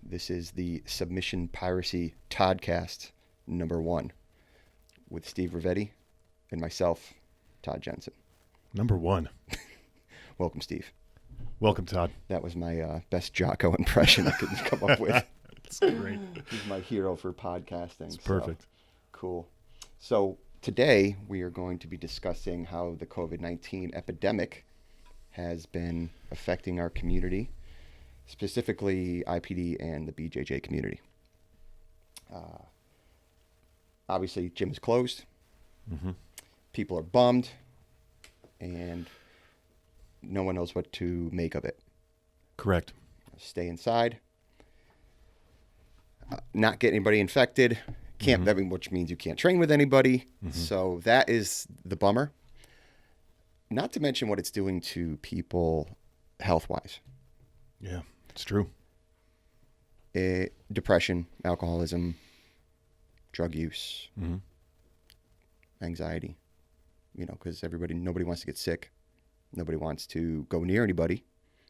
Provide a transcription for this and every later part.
This is the Submission Piracy Toddcast #1 with Steve Rovetti and myself, Todd Jensen. #1. Welcome, Steve. Welcome, Todd. That was my best Jocko impression I could come up with. It's great. He's my hero for podcasting. It's perfect. So, cool. So today we are going to be discussing how the COVID-19 epidemic has been affecting our community, specifically IPD and the BJJ community. Obviously, gym is closed. Mm-hmm. People are bummed, and no one knows what to make of it. Correct. Stay inside. Not get anybody infected. Can't, Mm-hmm. I mean, which means you can't train with anybody. Mm-hmm. So that is the bummer. Not to mention what it's doing to people health-wise. Yeah, it's true. Depression, alcoholism, drug use, Mm-hmm. anxiety. You know, because nobody wants to get sick. Nobody wants to go near anybody.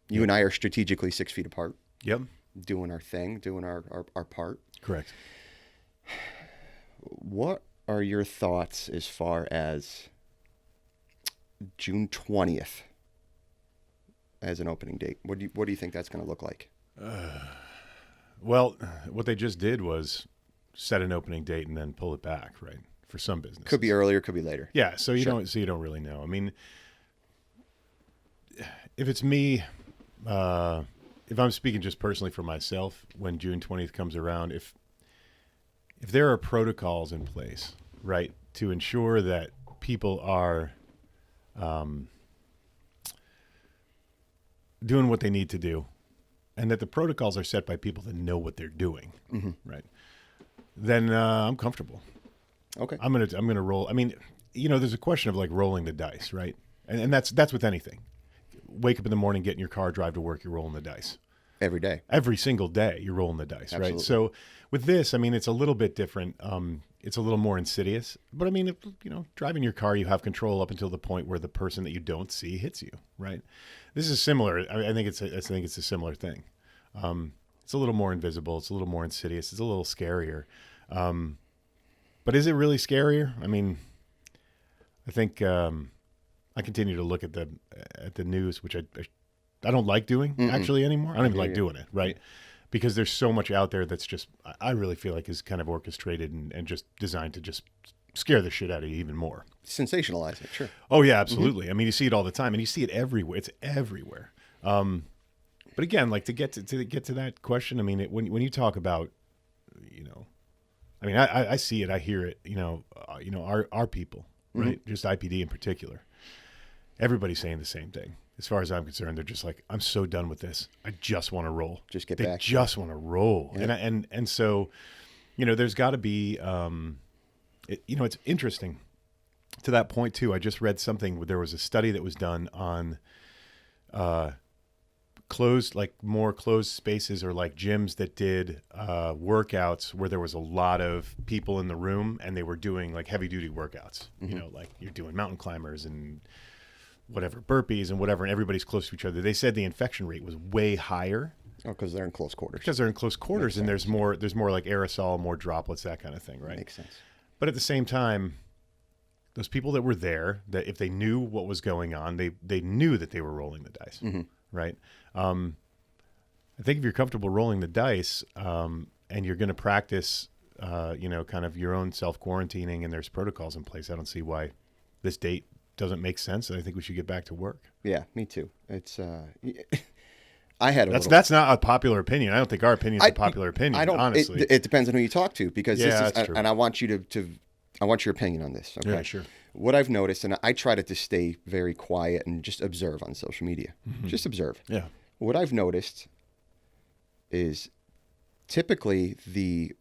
You and I are strategically 6 feet apart. Yep. Doing our thing, doing our part. Correct. What are your thoughts as far as June 20th as an opening date? What do you think that's going to look like? Well, what they just did was set an opening date and then pull it back, right? For some business. Could be earlier, could be later. Yeah, so you Sure. don't really know. I mean, if it's me, if I'm speaking just personally for myself, when June 20th comes around, if there are protocols in place, right, to ensure that people are doing what they need to do, and that the protocols are set by people that know what they're doing, Mm-hmm. right, then I'm comfortable. Okay. I'm gonna roll. I mean, there's a question of like rolling the dice, right? And that's with anything. Wake up in the morning, get in your car, drive to work, you're rolling the dice. Every day. Every single day, you're rolling the dice, Absolutely. right? So with this, I mean, it's a little bit different. It's a little more insidious. But I mean, if, driving your car, you have control up until the point where the person that you don't see hits you, right? This is similar. I think it's a similar thing. It's a little more invisible. It's a little more insidious. It's a little scarier. But is it really scarier? I mean, I think I continue to look at the news, which I don't like doing actually anymore. I don't even like doing it, right? Because there's so much out there that's just, I really feel like is kind of orchestrated and just designed to just scare the shit out of you even more. Sensationalize it, sure. Oh yeah, absolutely. I mean, you see it all the time, and you see it everywhere. It's everywhere. But again, like to get to that question, I mean, when you talk about, I mean, I see it, I hear it. Our people, right? Just IPD in particular. Everybody's saying the same thing. As far as I'm concerned, they're just like, I'm so done with this. I just want to roll. Just get they back. They just want to roll. Yeah. And so, there's got to be, it's interesting to that point too. I just read something where there was a study that was done on more closed spaces or like gyms that did workouts where there was a lot of people in the room and they were doing like heavy duty workouts, like you're doing mountain climbers and whatever, burpees and whatever, and everybody's close to each other. They said the infection rate was way higher. Oh, because they're in close quarters. Because they're in close quarters. Makes And sense. there's more like aerosol, more droplets, that kind of thing, right? Makes sense. But at the same time, those people that were there, that if they knew what was going on, they knew that they were rolling the dice, right? I think if you're comfortable rolling the dice and you're going to practice, kind of your own self-quarantining and there's protocols in place, I don't see why this date doesn't make sense, and I think we should get back to work. Yeah, me too. It's I had that's not a popular opinion. I don't think our opinion is a popular opinion. Honestly, it depends on who you talk to, because that's true. And I want you I want your opinion on this. Okay, yeah, sure. What I've noticed, and I try to stay very quiet and just observe on social media. Just observe. Yeah. What I've noticed is typically the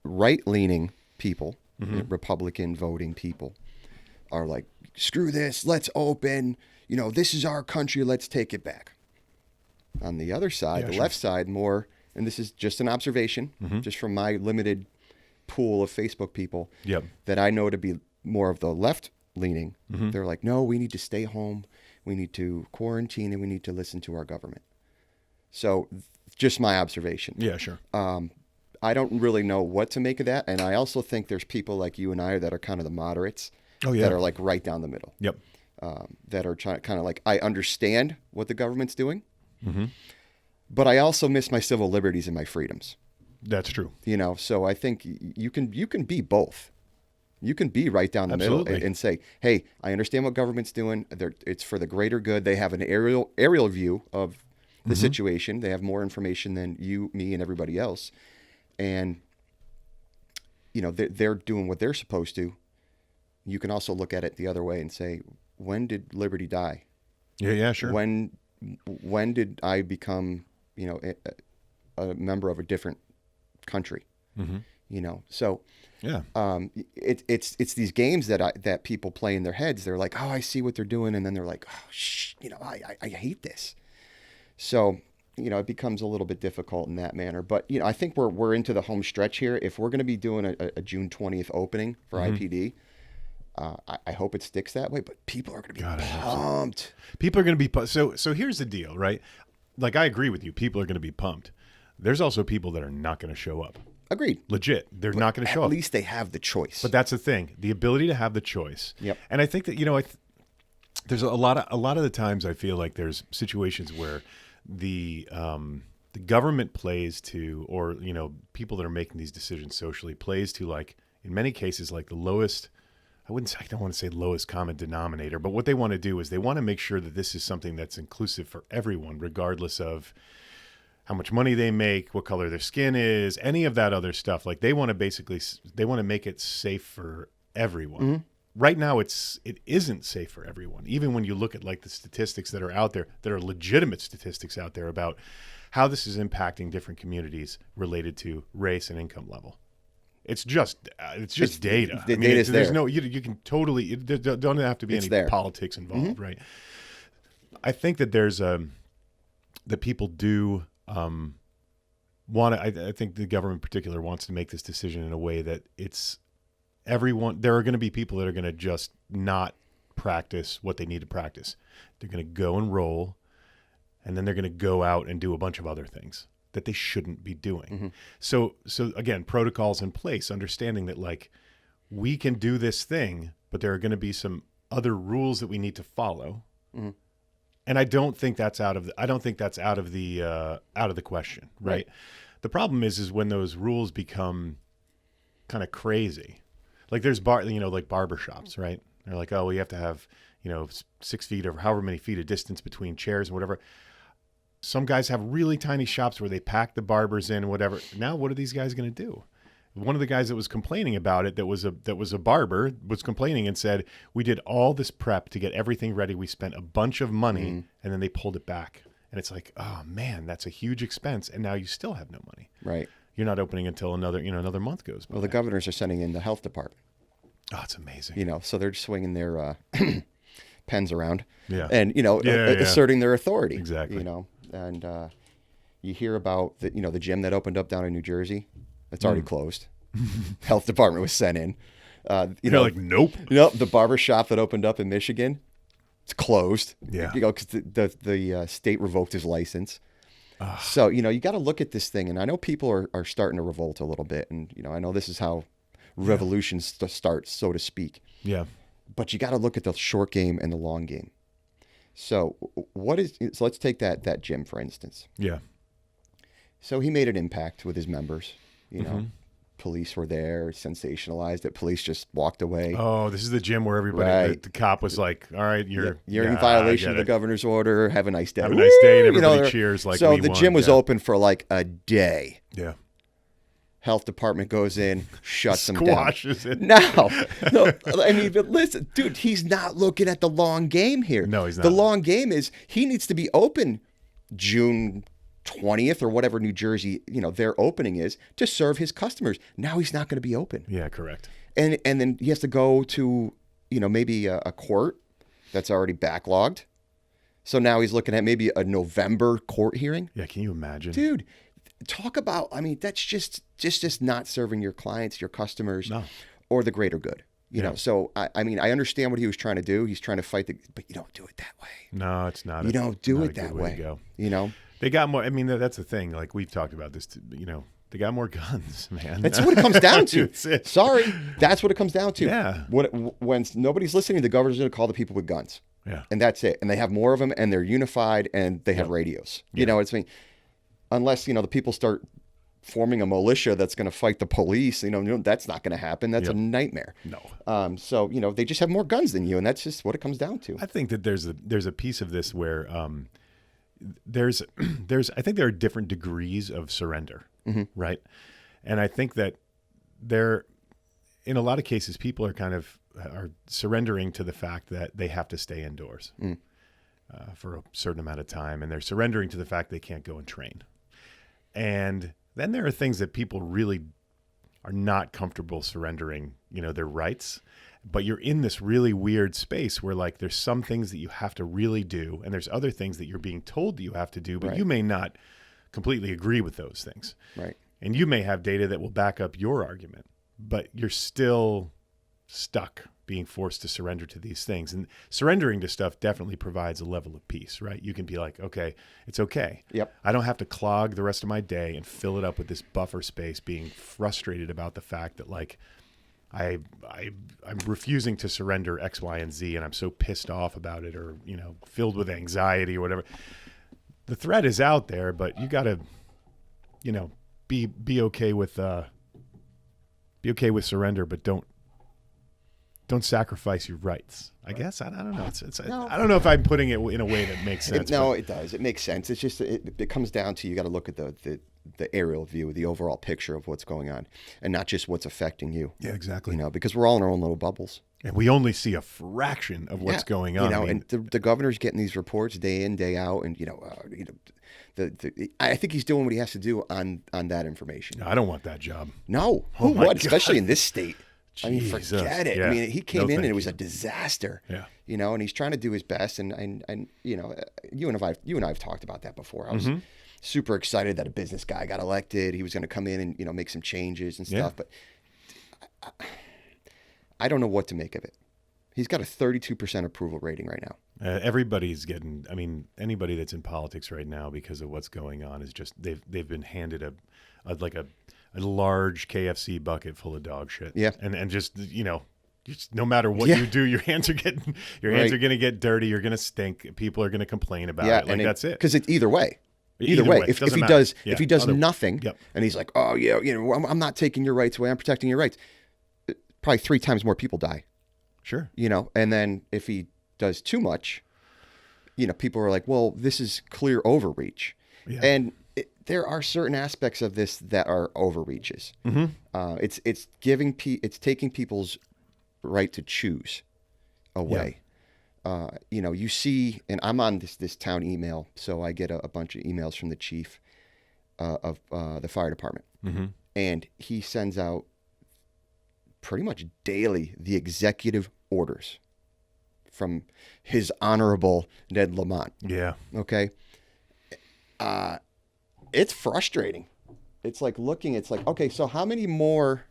right-leaning people, Republican voting people, are like, screw this, let's open, this is our country, let's take it back. On the other side, the left side, more, and this is just an observation, just from my limited pool of Facebook people that I know to be more of the left leaning. They're like, no, we need to stay home, we need to quarantine, and we need to listen to our government. So Just my observation. Yeah, sure. I don't really know what to make of that. And I also think there's people like you and I that are kind of the moderates that are like right down the middle. Yep. That are trying kind of like, I understand what the government's doing, Mm-hmm. but I also miss my civil liberties and my freedoms. That's true. So I think you can be both. You can be right down the middle and say, hey, I understand what government's doing. It's for the greater good. They have an aerial view of the situation. They have more information than you, me, and everybody else. And, they're doing what they're supposed to. You can also look at it the other way and say, when did liberty die? Yeah, sure. When did I become, a member of a different country? Mm-hmm. So yeah, it's these games that people play in their heads. They're like, oh, I see what they're doing, and then they're like, oh, I hate this. So it becomes a little bit difficult in that manner. But I think we're into the home stretch here. If we're going to be doing a June 20th opening for IPD. I hope it sticks that way, but people are going to be pumped. People are going to be so here's the deal, right? Like, I agree with you. People are going to be pumped. There's also people that are not going to show up. Agreed. Legit. They're not going to show up. At least they have the choice. But that's the thing. The ability to have the choice. Yep. And I think that, there's a lot of the times I feel like there's situations where the government plays to, or, people that are making these decisions socially plays to, like, in many cases, like the lowest, I don't want to say lowest common denominator, but what they want to do is they want to make sure that this is something that's inclusive for everyone, regardless of how much money they make, what color their skin is, any of that other stuff. Like, they want to make it safe for everyone. Mm-hmm. Right now, it isn't safe for everyone. Even when you look at like the statistics that are out there, that are legitimate statistics out there about how this is impacting different communities related to race and income level. It's just data. The data's there's there. No, you can totally, there don't have to be any politics involved, right? I think that there's that people do want to. I think the government in particular wants to make this decision in a way that it's everyone. There are going to be people that are going to just not practice what they need to practice. They're going to go and roll, and then they're going to go out and do a bunch of other things that they shouldn't be doing. Mm-hmm. So again, protocols in place, understanding that like we can do this thing, but there are going to be some other rules that we need to follow. Mm-hmm. And I don't think that's out of the question, right? The problem is when those rules become kind of crazy. Like there's like barber shops, right? They're like, oh, we have to have 6 feet or however many feet of distance between chairs and whatever. Some guys have really tiny shops where they pack the barbers in and whatever. Now, what are these guys going to do? One of the guys that was complaining about it, that was a barber, was complaining and said, we did all this prep to get everything ready. We spent a bunch of money and then they pulled it back. And it's like, oh man, that's a huge expense. And now you still have no money. Right. You're not opening until another month goes by. Well, the governors are sending in the health department. Oh, it's amazing. So they're just swinging their pens around. Yeah. And, asserting their authority. Exactly. And you hear about the gym that opened up down in New Jersey. It's already closed. Health department was sent in. You're like, nope. The barber shop that opened up in Michigan, it's closed. Yeah. Because the state revoked his license. So, you got to look at this thing. And I know people are starting to revolt a little bit. And, I know this is how revolutions start, so to speak. Yeah. But you got to look at the short game and the long game. So let's take that gym, for instance. Yeah. So he made an impact with his members. Police were there, sensationalized it. Police just walked away. Oh, this is the gym where everybody, the cop was like, all right, you're in violation of the governor's order. Have a nice day. Have a nice day. And everybody cheers like so the gym was open for like a day. Yeah. Health department goes in, shuts them down. Squashes it. No. I mean, but listen, dude, he's not looking at the long game here. No, he's not. The long game is he needs to be open June 20th or whatever New Jersey, their opening is to serve his customers. Now he's not going to be open. Yeah, correct. And then he has to go to, maybe a court that's already backlogged. So now he's looking at maybe a November court hearing. Yeah, can you imagine? Dude, talk about, that's just not serving your clients, your customers, or the greater good. You know, so I understand what he was trying to do. He's trying to fight but you don't do it that way. No, it's not. You don't do it that way. They got more. I mean, that's the thing. Like we've talked about this, they got more guns, man. That's what it comes down to. That's it. Sorry, that's what it comes down to. Yeah. When nobody's listening, the governor's going to call the people with guns. Yeah. And that's it. And they have more of them, and they're unified, and they have radios. You know, unless the people start forming a militia that's going to fight the police, that's not going to happen. That's a nightmare. No. So they just have more guns than you, and that's just what it comes down to. I think that there's a piece of this where I think there are different degrees of surrender, right? And I think that in a lot of cases, people are surrendering to the fact that they have to stay indoors for a certain amount of time, and they're surrendering to the fact they can't go and train. And then there are things that people really are not comfortable surrendering, their rights. But you're in this really weird space where like there's some things that you have to really do, and there's other things that you're being told that you have to do, but you may not completely agree with those things. Right. And you may have data that will back up your argument, but you're still stuck being forced to surrender to these things. And surrendering to stuff definitely provides a level of peace, right? You can be like, okay, it's okay. Yep. I don't have to clog the rest of my day and fill it up with this buffer space, being frustrated about the fact that like, I'm refusing to surrender X, Y, and Z, and I'm so pissed off about it, or filled with anxiety or whatever. The threat is out there, but you got to, be okay with surrender, but don't sacrifice your rights. I guess I don't know. No. I don't know if I'm putting it in a way that makes sense. It does. It makes sense. It's just it comes down to you got to look at the aerial view, the overall picture of what's going on, and not just what's affecting you. Yeah, exactly. Because we're all in our own little bubbles, and we only see a fraction of what's going on. And the governor's getting these reports day in, day out, and I think he's doing what he has to do on that information. I don't want that job. No, who would? Especially in this state. I mean, forget it. Yeah. I mean, he came in and it was a disaster. Yeah. And he's trying to do his best. And you and I have talked about that before. I was super excited that a business guy got elected. He was going to come in and make some changes and stuff. But I don't know what to make of it. He's got a 32% approval rating right now. Everybody's getting. I mean, anybody that's in politics right now, because of what's going on, is just they've been handed a large KFC bucket full of dog shit. Yeah. And just, just no matter what you do, your hands are going to get dirty. You're going to stink. People are going to complain about it. Like, that's it. Because it's either way. Either way. If he does nothing and he's like, oh yeah, I'm not taking your rights away. I'm protecting your rights. Probably 3 times more people die. Sure. And then if he does too much, people are like, well, this is clear overreach. Yeah. And there are certain aspects of this that are overreaches. It's taking people's right to choose away. You see, and I'm on this town email, so I get a bunch of emails from the chief of the fire department, and he sends out pretty much daily the executive orders from His Honorable Ned Lamont. Yeah. Okay. It's frustrating. It's like, okay, so how many more,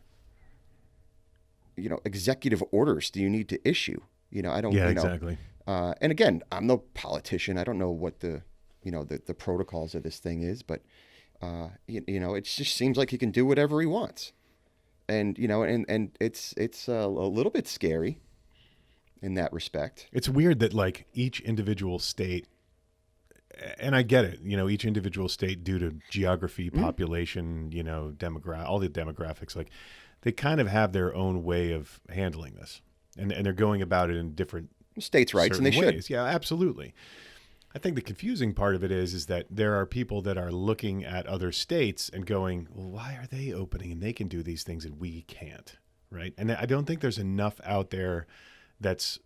executive orders do you need to issue? I don't, exactly. And again, I'm no politician. I don't know what the protocols of this thing is, but, it just seems like he can do whatever he wants. And, and it's a little bit scary in that respect. It's weird that like each individual state, and I get it, each individual state, due to geography, population, all the demographics, like they kind of have their own way of handling this, and they're going about it in different states' rights, and they ways. should. Yeah, absolutely. I think the confusing part of it is that there are people that are looking at other states and going, well, why are they opening and they can do these things and we can't, right? And I don't think there's enough out there that's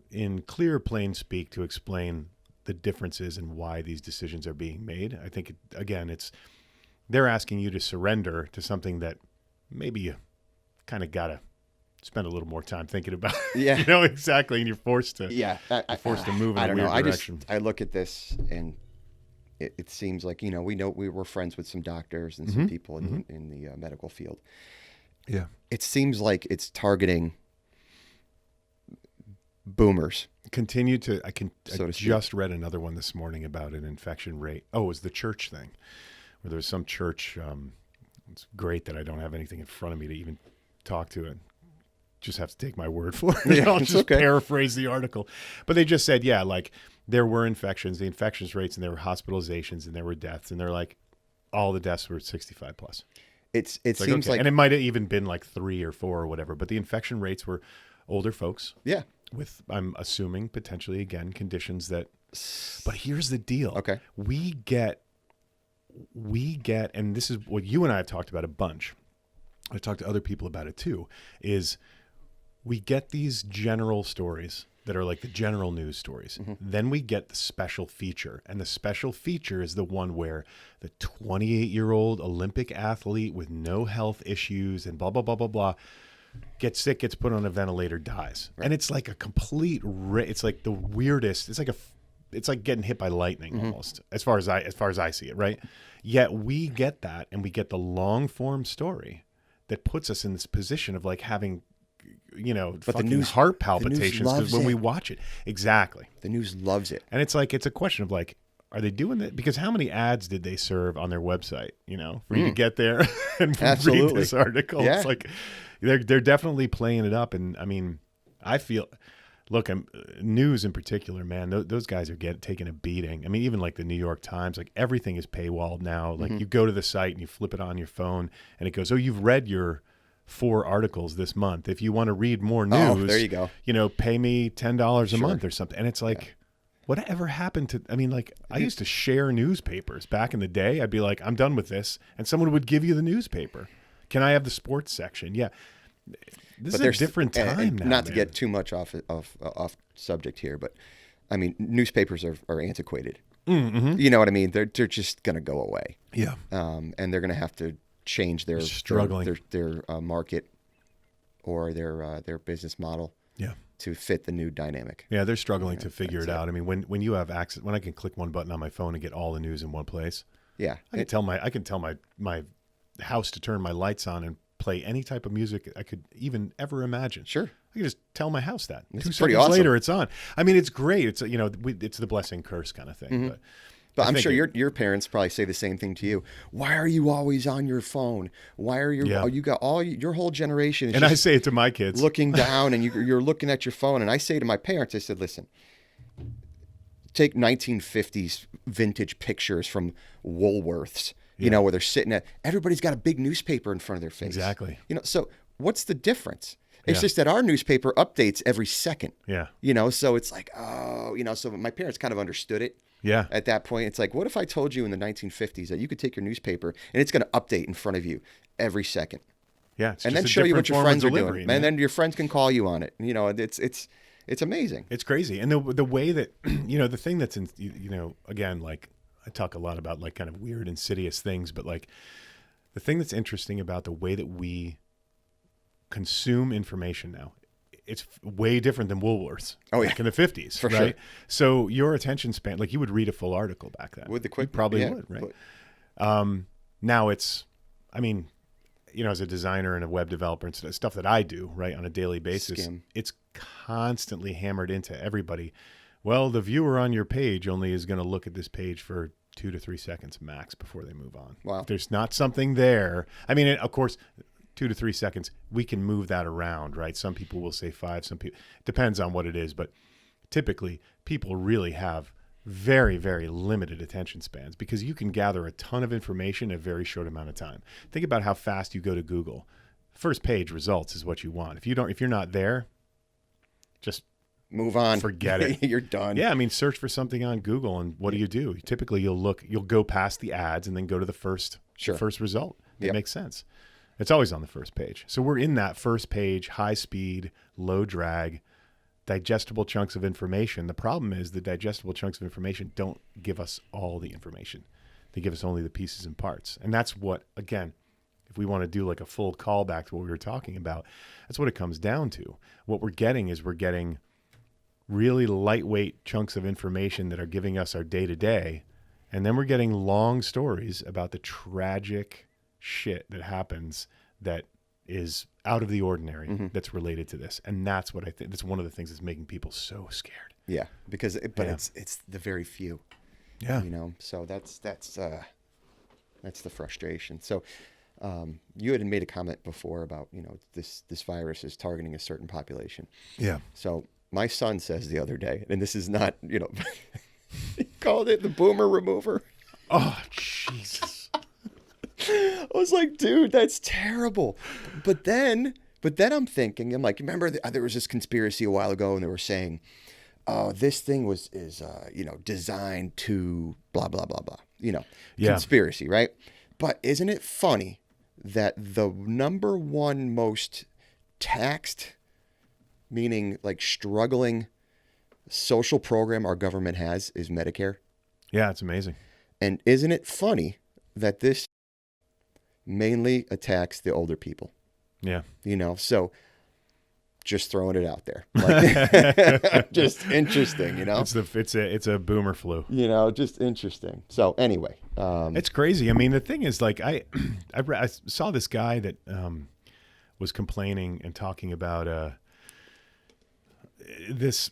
in clear, plain speak to explain the differences and why these decisions are being made. I think, they're asking you to surrender to something that maybe you kind of got to spend a little more time thinking about. Yeah. Exactly. And you're forced to, forced to move in a weird direction. I look at this and it seems like, we were friends with some doctors and some people in the medical field. Yeah. It seems like it's targeting boomers. continue to, I So to speak. just read another one this morning about an infection rate. Oh, it was the church thing where there was some church. It's great that I don't have anything in front of me to even talk to it. Just have to take my word for it. Yeah, I'll it's just okay. paraphrase the article. But they just said, yeah, like there were infections, the infections rates, and there were hospitalizations, and there were deaths. And they're like, all the deaths were 65 plus. It It's seems okay. like, And it might have even been like 3 or 4 or whatever. But the infection rates were older folks yeah. with, I'm assuming, potentially, again, conditions that. But here's the deal. Okay. We get, and this is what you and I have talked about a bunch. I talked to other people about it too, is we get these general stories that are like the general news stories. Mm-hmm. Then we get the special feature. And the special feature is the one where the 28-year-old Olympic athlete with no health issues and blah, blah, blah, blah, blah, gets sick, gets put on a ventilator, dies. Right. And it's like a complete, it's like the weirdest, it's like getting hit by lightning almost, as far as I see it, right? Yet we get that, and we get the long form story that puts us in this position of like having, fucking heart palpitations because when we watch it. Exactly. The news loves it. And it's like, it's a question of like, are they doing that? Because how many ads did they serve on their website, for you to get there and read this article? Yeah. It's like, they're definitely playing it up. And I mean, I feel, look, news in particular, man, those guys are taking a beating. I mean, even like the New York Times, like everything is paywalled now. Like you go to the site and you flip it on your phone and it goes, oh, you've read your 4 articles this month. If you want to read more news, there you go. Pay me $10 a month or something. And it's like, whatever happened to, I mean, like I used to share newspapers back in the day. I'd be like, I'm done with this. And someone would give you the newspaper. Can I have the sports section? Yeah. This is a different time now. Not to get too much off subject here, but I mean, newspapers are antiquated. Mm-hmm. You know what I mean? They're just going to go away. Yeah. And they're going to have to change their market or their business model. Yeah. To fit the new dynamic. Yeah, they're struggling to figure it out. I mean, when you have access, when I can click one button on my phone and get all the news in one place. Yeah. I can tell my house to turn my lights on and play any type of music I could even ever imagine. Sure. I can just tell my house that. It's 2 pretty seconds awesome. later, it's on. I mean, it's great. It's it's the blessing curse kind of thing. Mm-hmm. But I'm sure your parents probably say the same thing to you. Why are you always on your phone? Why are you? Yeah. You got your whole generation. Is and I say it to my kids, looking down, and you're looking at your phone. And I say to my parents, I said, listen, take 1950s vintage pictures from Woolworths. Where they're sitting at. Everybody's got a big newspaper in front of their face. Exactly. So what's the difference? It's just that our newspaper updates every second. Yeah. So it's like, so my parents kind of understood it. Yeah. At that point, it's like, what if I told you in the 1950s that you could take your newspaper and it's going to update in front of you every second? Yeah. And then show you what your friends are doing. Man. And then your friends can call you on it. It's amazing. It's crazy. And the way that, the thing that's in, again, like I talk a lot about like kind of weird, insidious things, but like the thing that's interesting about the way that we consume information now, it's way different than Woolworths. Oh yeah, like in the 50s, for right? Sure. So your attention span, like you would read a full article back then. With the quick, you probably would, right? Now it's, I mean, as a designer and a web developer and stuff that I do, right, on a daily basis, it's constantly hammered into everybody. Well, the viewer on your page only is going to look at this page for 2 to 3 seconds max before they move on. Wow. If there's not something there, I mean, of course, 2 to 3 seconds, we can move that around, right? Some people will say 5, some people, it depends on what it is, but typically people really have very, very limited attention spans because you can gather a ton of information in a very short amount of time. Think about how fast you go to Google. First page results is what you want. If you're not there, just move on. Forget it. You're done. Yeah, I mean, search for something on Google, and what do? Typically, you'll go past the ads and then go to the first result. It makes sense. It's always on the first page. So we're in that first page, high speed, low drag, digestible chunks of information. The problem is the digestible chunks of information don't give us all the information. They give us only the pieces and parts. And that's what, again, if we want to do like a full callback to what we were talking about, that's what it comes down to. What we're getting really lightweight chunks of information that are giving us our day-to-day. And then we're getting long stories about the tragic shit that happens that is out of the ordinary that's related to this. And that's what I think, that's one of the things that's making people so scared. Yeah. Because, it's the very few, Yeah. so that's the frustration. So, you had made a comment before about, this virus is targeting a certain population. Yeah. So my son says the other day, and this is not, he called it the boomer remover. Oh, Jesus. I was like, dude, that's terrible. But then I'm thinking, I'm like, remember there was this conspiracy a while ago and they were saying, oh, this thing is designed to blah, blah, blah, blah, conspiracy, right? But isn't it funny that the number one most taxed, meaning like struggling social program our government has is Medicare? Yeah, it's amazing. And isn't it funny that this mainly attacks the older people? Yeah. So just throwing it out there. Like, just interesting, It's a boomer flu. Just interesting. So anyway. It's crazy. I mean, the thing is, like, I saw this guy that was complaining and talking about this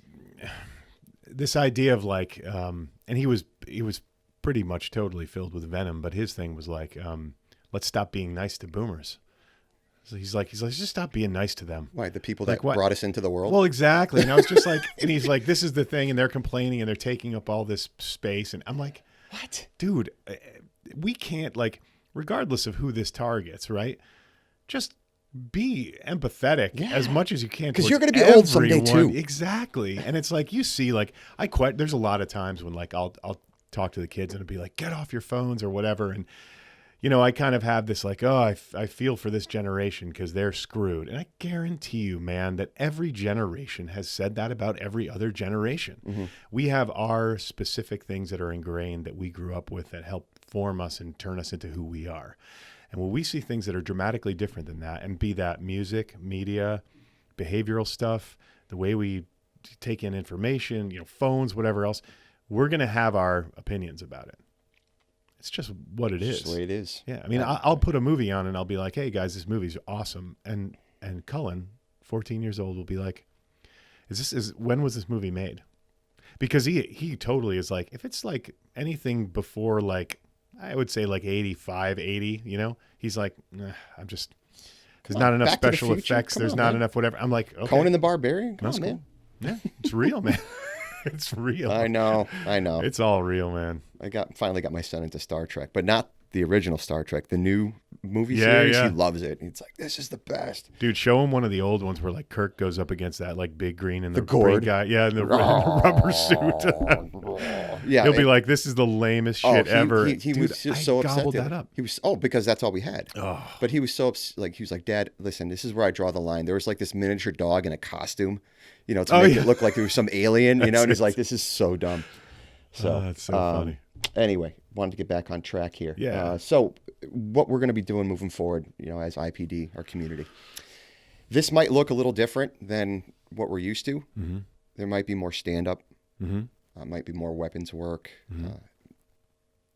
idea of like, and he was pretty much totally filled with venom, but his thing was like, let's stop being nice to boomers. So he's like, just stop being nice to them. Why? The people that brought us into the world? Well, exactly. And I was just like, and he's like, this is the thing. And they're complaining and they're taking up all this space. And I'm like, what? Dude, we can't, like, regardless of who this targets, right? Just be empathetic as much as you can. Because you're going to be old someday too. Exactly. And it's like, you see, like, there's a lot of times when, like, I'll talk to the kids and it'll be like, get off your phones or whatever. And, I kind of have this like, oh, I feel for this generation because they're screwed. And I guarantee you, man, that every generation has said that about every other generation. Mm-hmm. We have our specific things that are ingrained that we grew up with that help form us and turn us into who we are. And when we see things that are dramatically different than that, and be that music, media, behavioral stuff, the way we take in information, phones, whatever else, we're going to have our opinions about it. It's just what it is. It's the way it is. Yeah. I mean, I'll put a movie on and I'll be like, hey guys, this movie's awesome. And Cullen, 14 years old, will be like, when was this movie made? Because he totally is like, if it's like anything before, like, I would say like 85, 80, he's like, I'm just, there's not enough special effects. There's not enough whatever. I'm like, okay. Conan the Barbarian? Come on, man. Yeah, it's real, man. It's real. I know. It's all real, man. I finally got my son into Star Trek, but not the original Star Trek, the new movie series. Yeah. He loves it. He's like, this is the best. Dude, show him one of the old ones where like Kirk goes up against that like big green and the gourd guy. Yeah, and the rubber suit. Yeah, he'll be like, this is the lamest shit ever. He Dude, was just so upset. That up. He was because that's all we had. Oh. But he was so he was like, Dad, listen, this is where I draw the line. There was like this miniature dog in a costume, to make it look like it was some alien, and he's like, this is so dumb. So that's so funny. Anyway, wanted to get back on track here. Yeah. So what we're going to be doing moving forward, as IPD, our community, this might look a little different than what we're used to. Mm-hmm. There might be more stand-up. Mm-hmm. Might be more weapons work. Mm-hmm.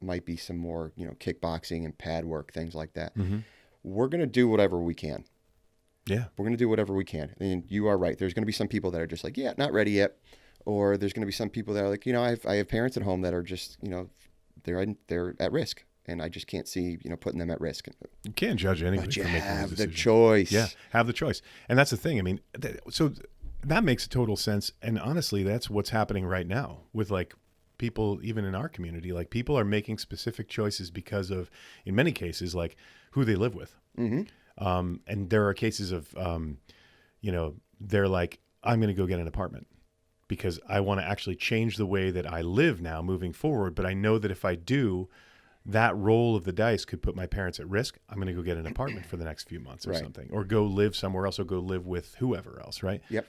Might be some more, kickboxing and pad work, things like that. Mm-hmm. We're going to do whatever we can. Yeah. We're going to do whatever we can. And you are right. There's going to be some people that are just like, yeah, not ready yet. Or there's going to be some people that are like, I have parents at home that are just, they're at risk. And I just can't see, putting them at risk. You can't judge anybody but you for making have the the decision. choice. Yeah, have the choice. And that's the thing. I mean, so that makes total sense. And honestly, that's what's happening right now with like people, even in our community. Like people are making specific choices because of, in many cases, like who they live with. Mm-hmm. And there are cases of, they're like, I'm going to go get an apartment because I want to actually change the way that I live now moving forward. But I know that if I do, that roll of the dice could put my parents at risk. I'm going to go get an apartment for the next few months or something, or go live somewhere else, or go live with whoever else. Right. Yep.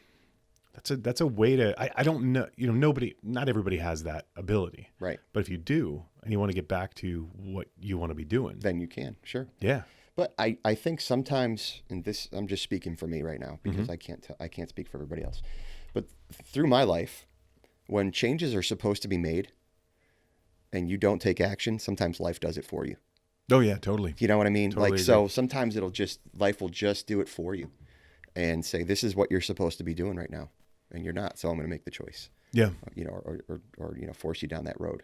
That's a way to, I don't know, not everybody has that ability. Right. But if you do, and you want to get back to what you want to be doing, then you can. Sure. Yeah. But I think sometimes, and this, I'm just speaking for me right now because I can't speak for everybody else. But through my life, when changes are supposed to be made and you don't take action, sometimes life does it for you. Oh yeah, totally. You know what I mean? Totally like, agree. so sometimes life will just do it for you and say, this is what you're supposed to be doing right now. And you're not. So I'm going to make the choice, Yeah. or force you down that road.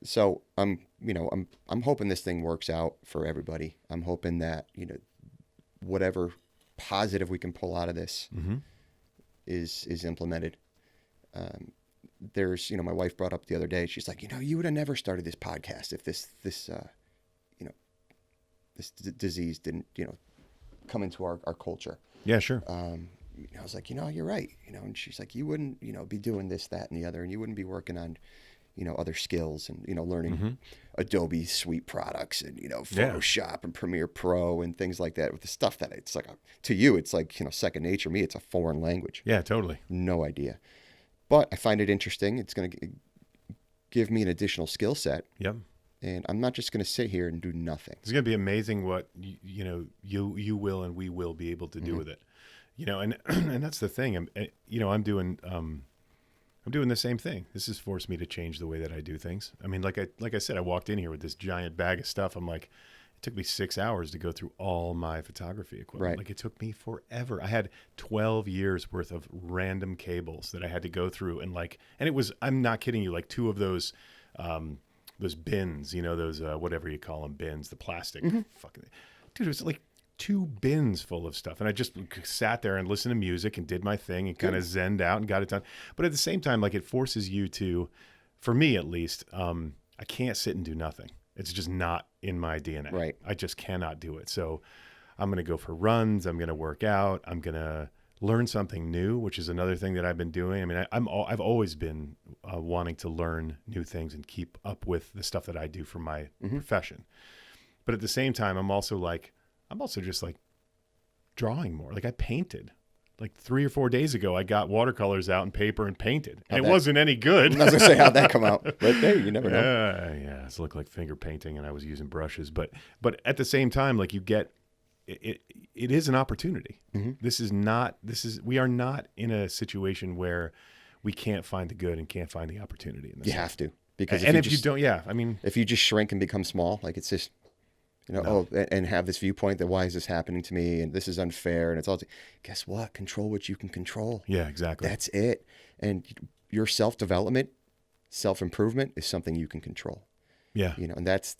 So I'm hoping this thing works out for everybody. I'm hoping that, whatever positive we can pull out of this is implemented. There's, my wife brought up the other day, she's like, you would have never started this podcast if this disease didn't, come into our culture. Yeah, sure. I was like, you're right. And she's like, you wouldn't, be doing this, that, and the other, and you wouldn't be working on, other skills and, learning Adobe Suite products and, Photoshop and Premiere Pro and things like that, with the stuff that it's like, to you, it's like, second nature. Me, it's a foreign language. Yeah, totally. No idea. But I find it interesting. It's going to give me an additional skill set. Yep. And I'm not just going to sit here and do nothing. It's going to be amazing what you will and we will be able to do with it. And and that's the thing. I'm doing the same thing. This has forced me to change the way that I do things. I mean, like I said, I walked in here with this giant bag of stuff. I'm like, it took me 6 hours to go through all my photography equipment. Right. Like, it took me forever. I had 12 years worth of random cables that I had to go through, and it was, I'm not kidding you, like 2 of those bins, those whatever you call them, bins, the plastic fucking dude, it was like 2 bins full of stuff, and I just sat there and listened to music and did my thing and kind of zenned out and got it done. But at the same time, like, it forces you to, for me at least, I can't sit and do nothing. It's just not in my DNA. Right. I just cannot do it. So I'm going to go for runs. I'm going to work out. I'm going to learn something new, which is another thing that I've been doing. I mean, I've always been wanting to learn new things and keep up with the stuff that I do for my profession. But at the same time, I'm also just like drawing more. Like, I painted. Like 3 or 4 days ago, I got watercolors out and paper and painted. And it wasn't any good. I was going to say, how'd that come out? But hey, you never know. Yeah, it looked like finger painting, and I was using brushes. But at the same time, like, you get it is an opportunity. We are not in a situation where we can't find the good and can't find the opportunity in this. You have to, because if you don't, I mean, if you just shrink and become small, like, it's just, and have this viewpoint that, why is this happening to me? And this is unfair. And it's all, guess what? Control what you can control. Yeah, exactly. That's it. And your self-development, self-improvement is something you can control. Yeah. And that's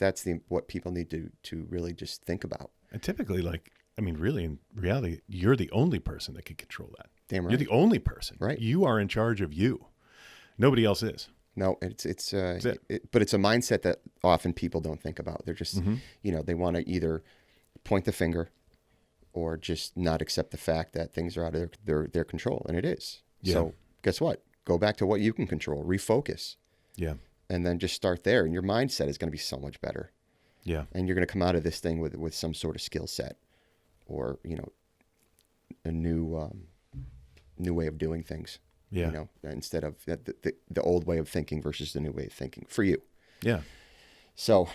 what people need to really just think about. And typically, really, in reality, you're the only person that can control that. Damn right. You're the only person. Right. You are in charge of you. Nobody else is. No, but it's a mindset that often people don't think about. They're just, they want to either point the finger or just not accept the fact that things are out of their control, and it is. Yeah. So guess what? Go back to what you can control, refocus. Yeah. And then just start there, and your mindset is going to be so much better. Yeah. And you're going to come out of this thing with some sort of skill set, or, a new way of doing things. Yeah. Instead of the old way of thinking versus the new way of thinking for you. Yeah. So,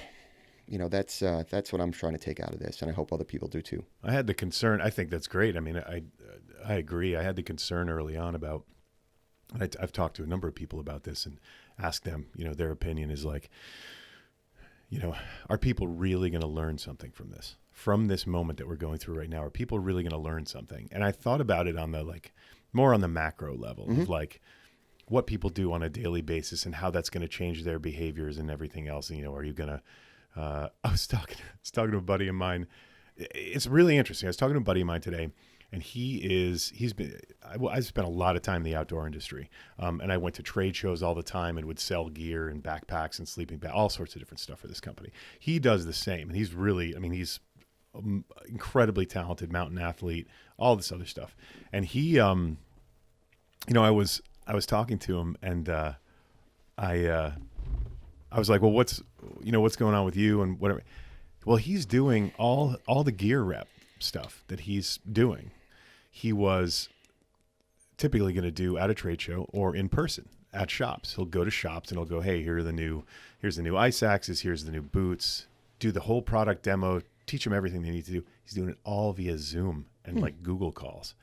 that's what I'm trying to take out of this, and I hope other people do too. I had the concern. I think that's great. I mean, I agree. I had the concern early on about. I've talked to a number of people about this and asked them. Their opinion is like, are people really going to learn something from this moment that we're going through right now? Are people really going to learn something? And I thought about it on the more on the macro level of what people do on a daily basis and how that's going to change their behaviors and everything else. And, are you going to, I was talking to a buddy of mine. It's really interesting. I was talking to a buddy of mine today, and I spent a lot of time in the outdoor industry. And I went to trade shows all the time and would sell gear and backpacks and sleeping bags, all sorts of different stuff for this company. He does the same. And he's really, he's incredibly talented mountain athlete, all this other stuff. And he, I was talking to him, and I was like, well, what's going on with you and whatever. Well, he's doing all the gear rep stuff that he's doing. He was typically going to do at a trade show or in person at shops. He'll go to shops and he'll go, hey, here's the new ice axes, here's the new boots, do the whole product demo, teach them everything they need to do. He's doing it all via Zoom and Google calls.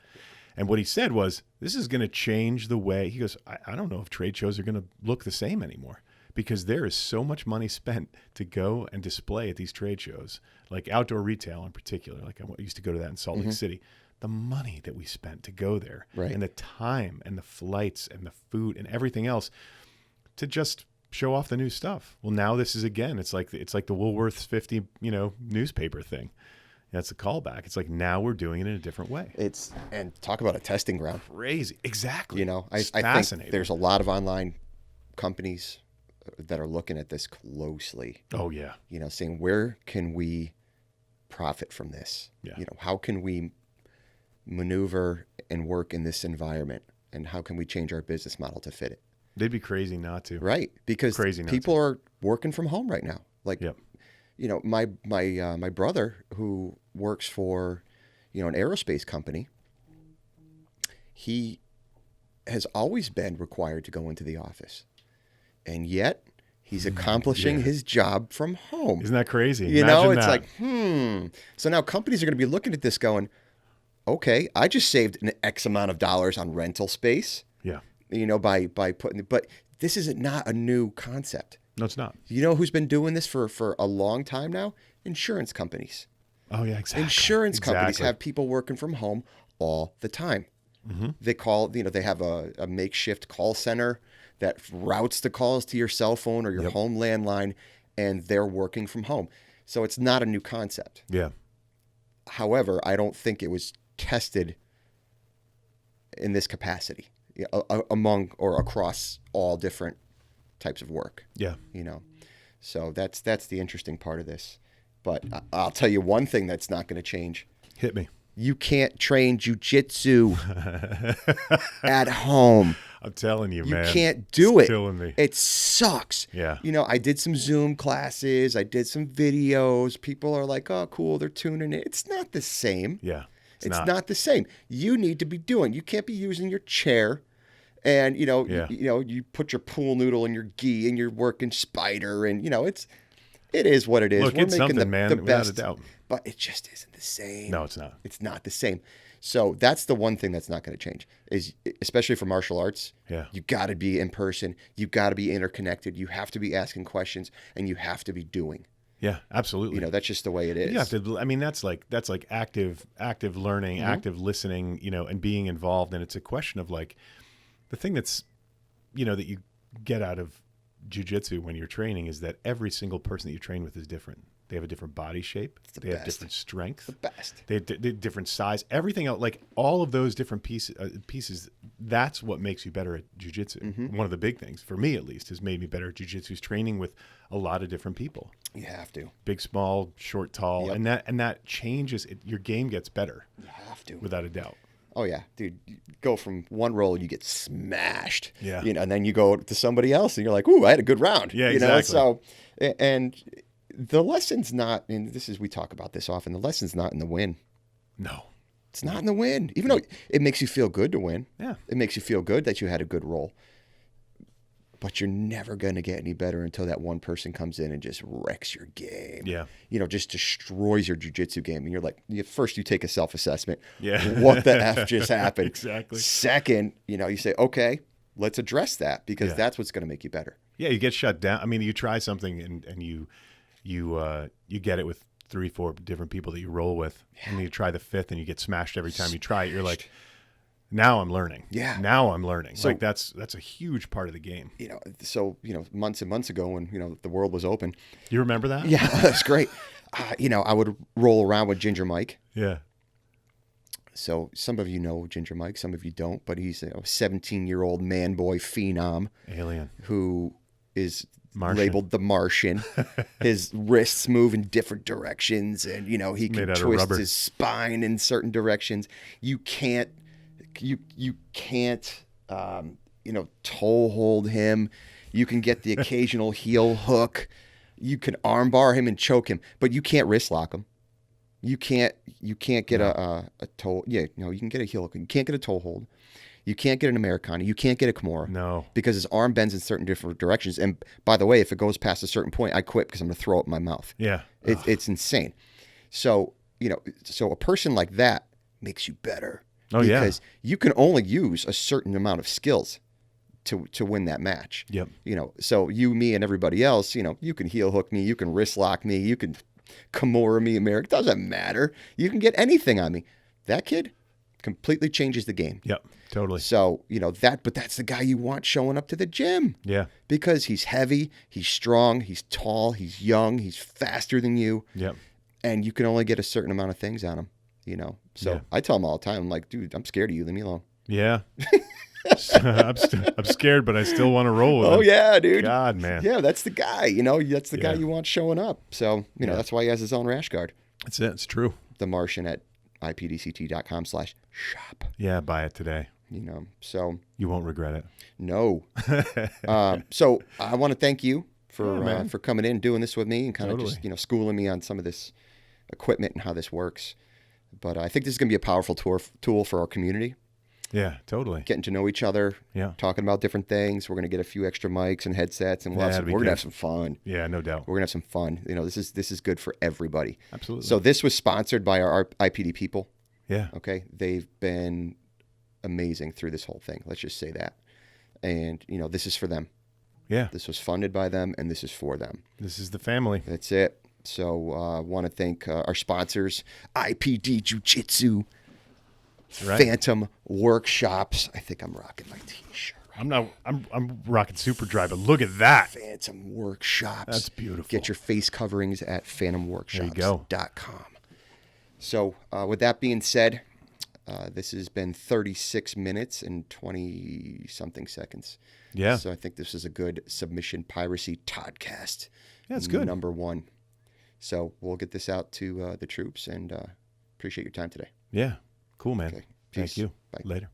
And what he said was, this is going to change the way, he goes, I don't know if trade shows are going to look the same anymore. because there is so much money spent to go and display at these trade shows, like outdoor retail in particular. Like I used to go to that in Salt Lake City. The money that we spent to go there, Right. and the time and the flights and the food and everything else to just show off the new stuff. Well, now this is again, it's like the Woolworths 50, newspaper thing. That's a callback. It's like now we're doing it in a different way. And talk about a testing ground. Crazy. Exactly. I think there's a lot of online companies that are looking at this closely. Oh yeah. Saying, where can we profit from this? Yeah. How can we maneuver and work in this environment, and how can we change our business model to fit it? They'd be crazy not to. Right. Because people are working from home right now. Like, Yep. My brother, who works for, an aerospace company, he has always been required to go into the office, and yet he's accomplishing his job from home. Isn't that crazy? It's that. like, So now companies are going to be looking at this going, okay, I just saved an X amount of dollars on rental space. Yeah. By putting, but this is not a new concept. No, it's not. You know who's been doing this for a long time now? Insurance companies. Oh yeah, exactly. Insurance companies have people working from home all the time. Mm-hmm. They call, they have a makeshift call center that routes the calls to your cell phone or your home landline, and they're working from home. So it's not a new concept. Yeah. However, I don't think it was tested in this capacity among or across all different types of work. Yeah. So that's the interesting part of this. But I'll tell you one thing that's not going to change. Hit me. You can't train jiu-jitsu at home. I'm telling you, man. You can't do it. Killing me. It sucks. Yeah. I did some Zoom classes. I did some videos. People are like, oh, cool. They're tuning in. It's not the same. Yeah. It's not the same. You need to be doing. You can't be using your chair and, you put your pool noodle in your gi and you're working spider and, it is what it is. Look, We're it's making something, man, the without best, a doubt. but it just isn't the same. No, it's not. It's not the same. So that's the one thing that's not going to change is, especially for martial arts. Yeah. You got to be in person. You got to be interconnected. You have to be asking questions and you have to be doing. Yeah, absolutely. That's just the way it is. You have to. I mean, that's like active learning, active listening. And being involved. And it's a question of like the thing that's, that you get out of jiu-jitsu when you're training is that every single person that you train with is different. They have a different body shape. They have different strength. The best. They have different size. Everything else, like all of those different pieces. That's what makes you better at jiu-jitsu. Mm-hmm. One of the big things, for me at least, has made me better at jiu-jitsu is training with a lot of different people. You have to. Big, small, short, tall, and that changes. Your game gets better. You have to. Without a doubt. Oh yeah, dude. You go from one roll and you get smashed. Yeah. And then you go to somebody else and you're like, "Ooh, I had a good round." Yeah, exactly. So, and the lesson's not. And we talk about this often. The lesson's not in the win. No. It's not in the win. Even though it makes you feel good to win. Yeah. It makes you feel good that you had a good roll. But you're never going to get any better until that one person comes in and just wrecks your game. Yeah. Just destroys your jiu-jitsu game. And you're like, first you take a self-assessment. Yeah. What the F just happened? Exactly. Second, you say, okay, let's address that because that's what's going to make you better. Yeah, you get shut down. I mean, you try something and you get it with 3-4 different people that you roll with, and you try the fifth and you get smashed every time you try it. You're like, now I'm learning. Yeah. Now I'm learning. So, like that's a huge part of the game. Months and months ago when, the world was open. You remember that? Yeah, that's great. I would roll around with Ginger Mike. Yeah. So some of you know Ginger Mike, some of you don't, but he's a 17-year-old man boy phenom. Alien. Who is Martian. Labeled the Martian. His wrists move in different directions and, he can twist his spine in certain directions. You can't toe hold him. You can get the occasional heel hook. You can armbar him and choke him, but you can't wrist lock him. You can't get a toe. Yeah, no, you can get a heel hook. You can't get a toe hold. You can't get an Americana. You can't get a Kimura. No. Because his arm bends in certain different directions. And by the way, if it goes past a certain point, I quit because I'm going to throw it in my mouth. Yeah. It's insane. So, so a person like that makes you better. Oh, yeah. Because you can only use a certain amount of skills to win that match. Yep. You know, so you, me, and everybody else, you know, you can heel hook me, you can wrist lock me, you can Kimura me, America. Doesn't matter. You can get anything on me. That kid completely changes the game. Yep. Totally. So, you know, but that's the guy you want showing up to the gym. Yeah. Because he's heavy, he's strong, he's tall, he's young, he's faster than you. Yep. And you can only get a certain amount of things on him, you know. So Yeah. I tell him all the time, I'm like, dude, I'm scared of you. Leave me alone. Yeah. I'm scared, but I still want to roll with him. Oh, yeah, dude. God, man. Yeah, that's the guy. You know, that's the guy Yeah. you want showing up. So, you know, that's why he has his own rash guard. That's it. It's true. The Martian at ipdct.com/shop. Yeah, buy it today. You know, so. You won't regret it. No. So I want to thank you man. for coming in and doing this with me and kind of Totally. just, you know, schooling me on some of this equipment and how this works. But I think this is going to be a powerful tool for our community. Yeah, totally. Getting to know each other, Yeah. talking about different things. We're going to get a few extra mics and headsets, and Yeah, we're it'd be going to good. have some fun. Yeah, no doubt. We're going to have some fun. You know, this is good for everybody. Absolutely. So this was sponsored by our IPD people. Yeah. Okay. They've been amazing through this whole thing. Let's just say that. And, you know, this is for them. Yeah. This was funded by them, and this is for them. This is the family. That's it. So I want to thank our sponsors, IPD Jiujitsu, Right. Phantom Workshops. I think I'm rocking my T-shirt. I'm rocking Super Dry, but look at that. Phantom Workshops. That's beautiful. Get your face coverings at phantomworkshops.com. There you go. So with that being said, this has been 36 minutes and 20-something seconds. Yeah. So I think this is a good submission piracy Toddcast. Yeah, it's good. Number 1. So we'll get this out to the troops, and appreciate your time today. Yeah. Cool, man. Okay. Thank Peace. you. Bye. Later.